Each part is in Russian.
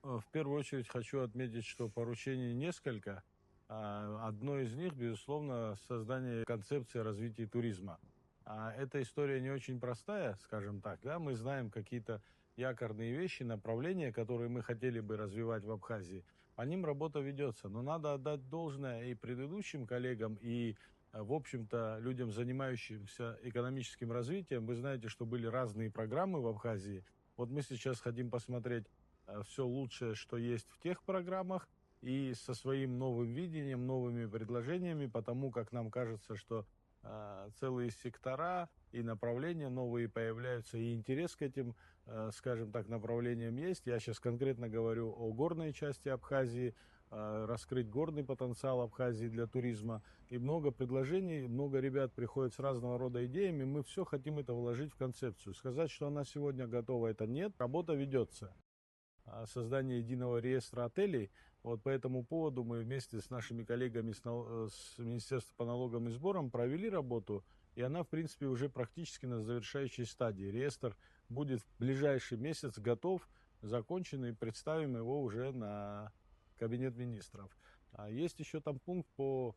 В первую очередь хочу отметить, что поручений несколько. Одно из них, безусловно, создание концепции развития туризма. Эта история не очень простая, скажем так. Да? Мы знаем какие-то якорные вещи, направления, которые мы хотели бы развивать в Абхазии. По ним работа ведется. Но надо отдать должное и предыдущим коллегам, и, в общем-то, людям, занимающимся экономическим развитием. Вы знаете, что были разные программы в Абхазии. Вот мы сейчас хотим посмотреть все лучшее, что есть в тех программах, и со своим новым видением, новыми предложениями, потому как нам кажется, что целые сектора и направления новые появляются, и интерес к этим, скажем так, направлениям есть. Я сейчас конкретно говорю о горной части Абхазии, раскрыть горный потенциал Абхазии для туризма. И много предложений, много ребят приходят с разного рода идеями. Мы все хотим это вложить в концепцию. Сказать, что она сегодня готова, это нет. Работа ведется. Создание единого реестра отелей. Вот по этому поводу мы вместе с нашими коллегами с Министерства по налогам и сборам провели работу, и она, в принципе, уже практически на завершающей стадии. Реестр будет в ближайший месяц готов, закончен, и представим его уже на Кабинет министров. Есть еще там пункт по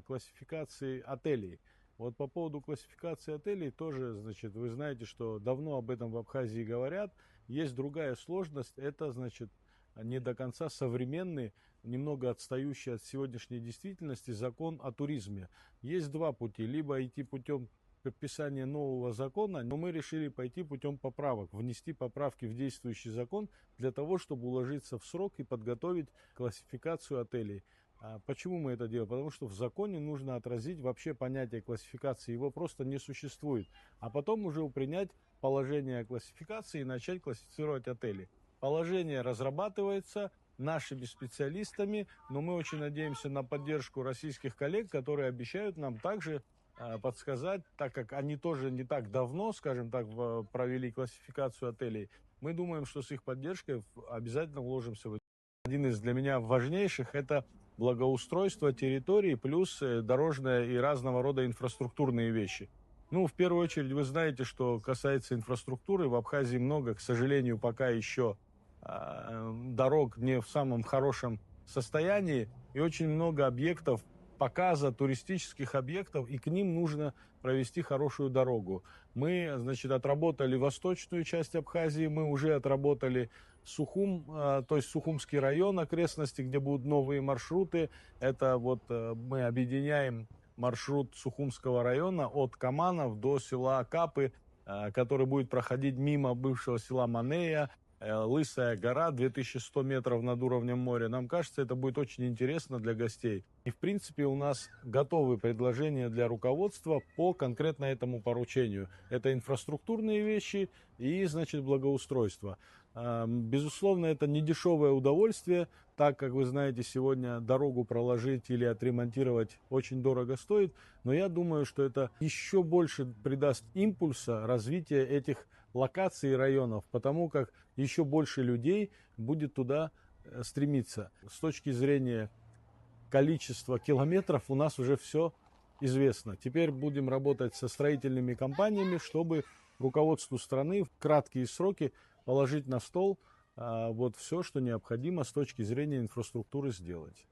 классификации отелей. Вот по поводу классификации отелей тоже, значит, вы знаете, что давно об этом в Абхазии говорят. Есть другая сложность, это, значит, не до конца современный, немного отстающий от сегодняшней действительности закон о туризме. Есть два пути. Либо идти путем подписания нового закона, но мы решили пойти путем поправок, внести поправки в действующий закон для того, чтобы уложиться в срок и подготовить классификацию отелей. Почему мы это делаем? Потому что в законе нужно отразить вообще понятие классификации, его просто не существует. А потом уже принять положение о классификации и начать классифицировать отели. Положение разрабатывается нашими специалистами, но мы очень надеемся на поддержку российских коллег, которые обещают нам также подсказать, так как они тоже не так давно, скажем так, провели классификацию отелей. Мы думаем, что с их поддержкой обязательно вложимся в это. Один из для меня важнейших – это благоустройство территории, плюс дорожная и разного рода инфраструктурные вещи. Ну, в первую очередь, вы знаете, что касается инфраструктуры, в Абхазии много, к сожалению, пока еще дорог не в самом хорошем состоянии, и очень много объектов показа, туристических объектов, и к ним нужно провести хорошую дорогу. Мы, значит, отработали восточную часть Абхазии, мы уже отработали Сухум, то есть Сухумский район, окрестности, где будут новые маршруты. Это вот мы объединяем маршрут Сухумского района от Каманов до села Акапы, который будет проходить мимо бывшего села Манея, Лысая гора, 2100 метров над уровнем моря. Нам кажется, это будет очень интересно для гостей. И, в принципе, у нас готовы предложения для руководства по конкретно этому поручению. Это инфраструктурные вещи и, значит, благоустройство. Безусловно, это не дешевое удовольствие, так как вы знаете, сегодня дорогу проложить или отремонтировать очень дорого стоит. Но я думаю, что это еще больше придаст импульса развития этих локаций и районов, потому как еще больше людей будет туда стремиться. С точки зрения количества километров у нас уже все известно. Теперь будем работать со строительными компаниями, чтобы руководству страны в краткие сроки положить на стол вот все, что необходимо с точки зрения инфраструктуры сделать.